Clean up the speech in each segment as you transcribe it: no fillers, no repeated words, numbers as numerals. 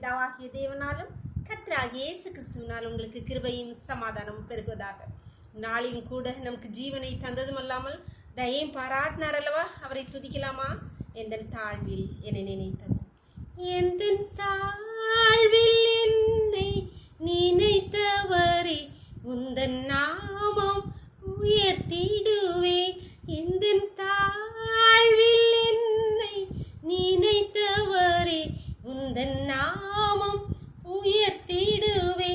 பிதாவாகிய தேவனாலும் கர்த்தராகிய இயேசு கிறிஸ்துவினால் உங்களுக்கு கிருபையும் சமாதானம் பெருகுவதாக. நாளையும் கூட நமக்கு ஜீவனை தந்ததும் அல்லாமல் தயையும் பாராட்டினார் அல்லவா, அவரை துதிக்கலாமா? எந்த தாழ்வில் என்னை நினைத்தது, எந்த தாழ்வில் என்னை நினைத்தவரே உந்தன் நாமம் உயர்த்திடுவே. எந்த தாழ்வில் என்னை நினைத்தவரே உந்தன் நாமம் உயர்த்திடுவே.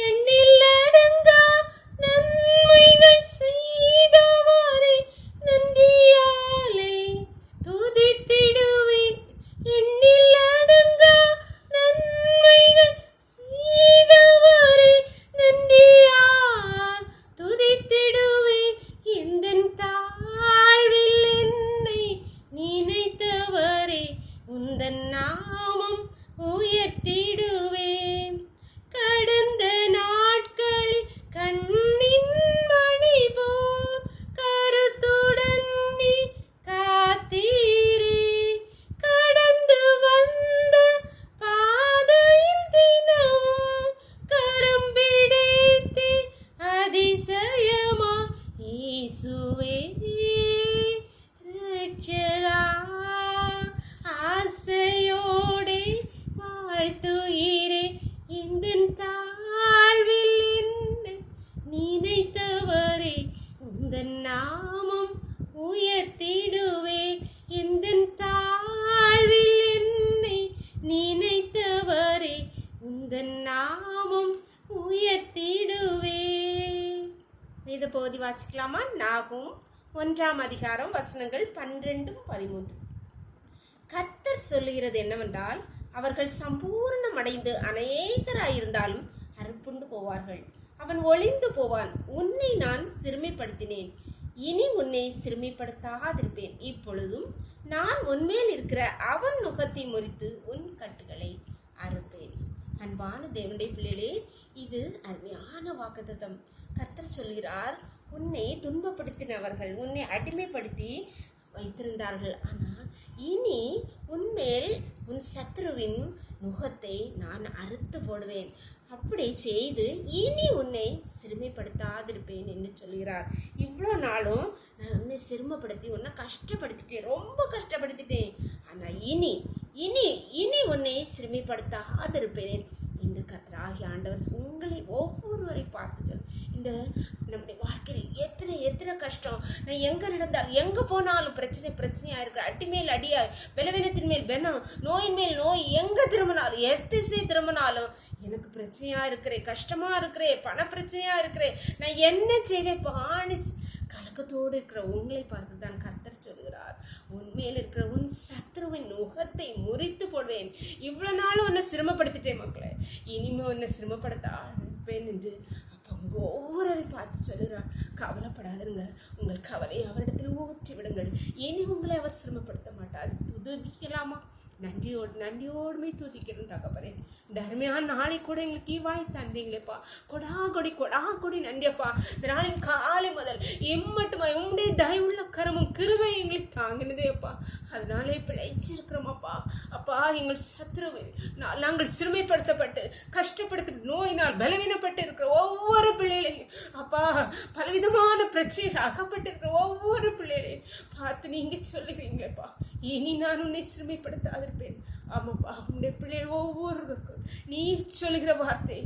எண்ணில் அடங்கா நன்மைகள் செய்தவரே நன்றியாலே துதித்திடுவே. எண்ணில் அடங்கா நன்மைகள் செய்தவரே நன்றியால் துதித்திடுவே. எந்தன் தாழ்வில் என்னை நினைத்தவரே உந்தன் நாமம் உயர்த்திடுவே. கடந்த நாட்களில் கண்ணின் மணி போல் கருத்துடன் நீ காத்தீரே. கடந்து வந்த பாதையில் தினமும் கரம் பிடித்தே அதிசயமா இயேசுவே ரட்சகா. ஆசையோடே வாழ்த்துயிரே. எந்தன் தாழ்வில் என்னை நினைத்தவரே உந்தன் நாமம் உயர்த்திடுவே. எந்தன் தாழ்வில் என்னை நினைத்தவரே உந்தன் நாமம் உயர்த்திடுவே. வேத பகுதி வாசிக்கலாமா? நாகும் 1ஆம் அதிகாரம் வசனங்கள் 12-13. கர்த்தர் சொல்லுகிறது என்னவென்றால், அவர்கள் சம்பூர்ணம் அடைந்து அநேகராயிருந்தாலும் அறுப்புண்டு போவார்கள். அவன் ஒளிந்து போவான். உன்னை நான் சிறுமைப்படுத்தினேன், இனி உன்னை சிறுமைப்படுத்தாதிருப்பேன். இப்பொழுதும் நான் உன்மேல் இருக்கிற அவன் நுகத்தை முறித்து உன் கட்டுகளை அறுப்பேன். அன்பான தேவனுடைய பிள்ளைகளே, இது அருமையான வாக்குத்தத்தம். கர்த்தர் சொல்கிறார், உன்னை துன்பப்படுத்தினவர்கள் உன்னை அடிமைப்படுத்தி வைத்திருந்தார்கள், ஆனால் இனி உன்மேல் உன் சத்ருவின் நுகத்தை நான் அறுத்து போடுவேன். அப்படி செய்து இனி உன்னை சிறுமைப்படுத்தாதிருப்பேன் என்று சொல்கிறார். இவ்வளோ நாளும் நான் உன்னை சிறுமைப்படுத்தி உன்னை கஷ்டப்படுத்திட்டேன், ரொம்ப கஷ்டப்படுத்திட்டேன், ஆனால் இனி இனி இனி உன்னை சிறுமைப்படுத்தாதிருப்பேன் என்று கர்த்தராகிய ஆண்டவர் உங்களை ஒவ்வொருவரை பார்த்து சொல். இந்த நம்முடைய வாழ்க்கையில் எத்தனை கஷ்டம், நான் எங்கே நடந்தாலும் எங்கே போனாலும் பிரச்சனையாக இருக்கிற, அடிமேல் அடியாய், பலவீனத்தின் மேல் பலம், நோயின் மேல் நோய், எங்கே திரும்பினாலும் எத்திசை திரும்பினாலும் எனக்கு பிரச்சனையாக இருக்கிறேன், கஷ்டமாக இருக்கிறேன், பண பிரச்சனையாக இருக்கிறேன், நான் என்ன செய்வேன் பாணி கலக்கத்தோடு இருக்கிற உங்களை பார்த்து தான் கர்த்தர் சொல்கிறார், உன்மேல் இருக்கிற உன் சத்ருவின் நுகத்தை முறித்து போடுவேன். இவ்வளோ நாளும் உன்னை சிரமப்படுத்திட்டேன் மக்களே, இனிமே உன்னை சிரமப்படுத்தாப்பேன் என்று அப்போ ஒவ்வொருவரையும் பார்த்து சொல்கிறார். கவலைப்படாதுங்க, உங்கள் கவலையை அவரிடத்தில் ஊற்றி விடுங்கள், இனி உங்களை அவர் சிரமப்படுத்த மாட்டார். துதிக்கலாமா? நன்றியோடுமே துதிக்கிறேன் தகப்பனே. இந்த அருமையான நாளை கூட எங்களுக்கு ஈவாய் தந்தீங்களேப்பா, கொடா கொடி நன்றியப்பா. இந்த நாளின் காலை முதல் எம்மட்டுமா உங்களுடைய தயவுள்ள கரமும் கிருபை எங்களுக்கு தாங்கினதேப்பா, அதனாலே பிழைச்சிருக்கிறோமாப்பா. அப்பா, எங்கள் சத்ருவை நாங்கள் சிறுமைப்படுத்தப்பட்டு கஷ்டப்படுத்த நோயினால் பலவீனப்பட்டு இருக்கிற ஒவ்வொரு பிள்ளைகளையும் அப்பா, பலவிதமான பிரச்சனைகள் அகப்பட்டு இருக்கிற ஒவ்வொரு பிள்ளைகளையும் பார்த்து நீங்க சொல்லுவீங்களேப்பா, இனி நான் உன்னை சிறுமைப்படுத்தாதிருப்பேன். ஆமாப்பா, உன்னுடைய பிள்ளைகள் ஒவ்வொருவருக்கும் நீ சொல்லுகிற வார்த்தை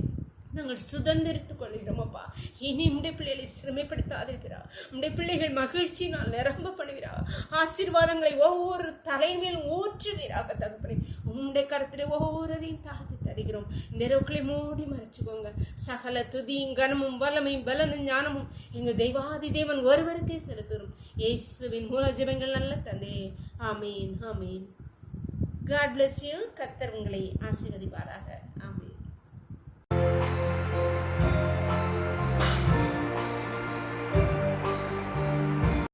நாங்கள் சுதந்திரித்துக் கொள்கிறோமப்பா. இனி உடைய பிள்ளைகளை சிறுமைப்படுத்தாதிருக்கிறா, உடைய பிள்ளைகள் மகிழ்ச்சியினால் நிரம்ப பண்ணுகிறா, ஆசீர்வாதங்களை ஒவ்வொரு தலைமையில் ஊற்றுவீராக தகப்பனே. உம்முடைய கருத்துல ஒவ்வொருவரையும் தாழ்த்தி தருகிறோம். நிறவுகளை மூடி மறைச்சுக்கோங்க. சகல துதியும் கனமும் வல்லமையும் பலனும் ஞானமும் எங்கள் தெய்வாதி தேவன் ஒருவருக்கே செலுத்தும். இயேசுவின் மூல ஜெபங்கள் நல்ல தந்தே. ஆமீன், ஆமீன். God bless you. கர்த்தர் உங்களை ஆசீர்வதிப்பாராக. ஆமீன்.